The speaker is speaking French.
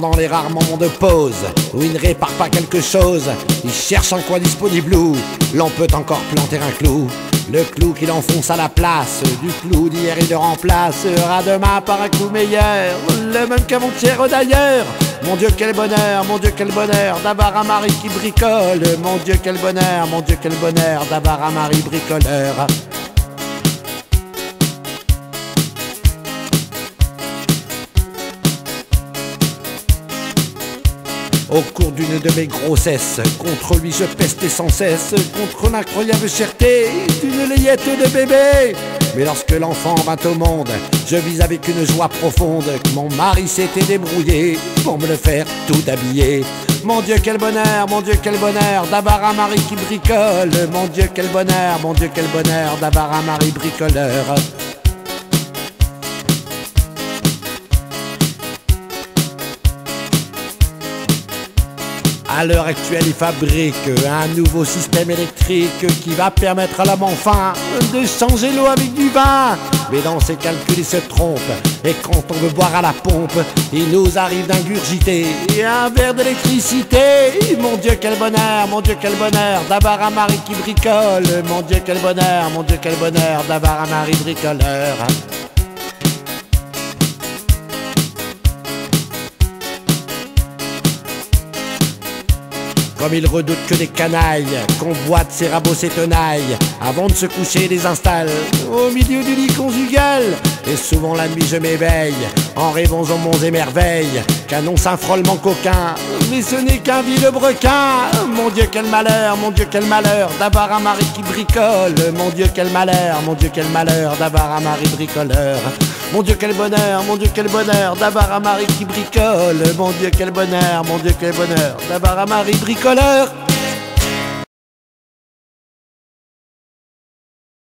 Pendant les rares moments de pause où il ne répare pas quelque chose, il cherche un coin disponible où l'on peut encore planter un clou. Le clou qu'il enfonce à la place du clou d'hier il le remplacera demain par un clou meilleur, le même qu'avant-hier d'ailleurs. Mon Dieu quel bonheur d'avoir un mari qui bricole. Mon Dieu quel bonheur d'avoir un mari bricoleur. Au cours d'une de mes grossesses, contre lui je pestais sans cesse, contre l'incroyable cherté d'une layette de bébé. Mais lorsque l'enfant vint au monde, je vis avec une joie profonde que mon mari s'était débrouillé pour me le faire tout habiller. Mon Dieu quel bonheur d'avoir un mari qui bricole. Mon Dieu quel bonheur d'avoir un mari bricoleur. À l'heure actuelle, il fabrique un nouveau système électrique qui va permettre à l'homme enfin de changer l'eau avec du vin. Mais dans ses calculs, il se trompe. Et quand on veut boire à la pompe, il nous arrive d'ingurgiter un verre d'électricité. Mon Dieu quel bonheur d'avoir un mari qui bricole. Mon Dieu quel bonheur d'avoir un mari bricoleur. Comme il redoute que des canailles convoitent ses rabots, ses tenailles, avant de se coucher les installe au milieu du lit conjugal. Et souvent la nuit je m'éveille en rêvant aux monts et merveilles qu'annonce un frôlement coquin, mais ce n'est qu'un vieux brequin. Mon Dieu quel malheur d'avoir un mari qui bricole. Mon Dieu quel malheur d'avoir un mari bricoleur. Mon Dieu quel bonheur d'avoir un mari qui bricole. Mon Dieu quel bonheur d'avoir un mari bricoleur.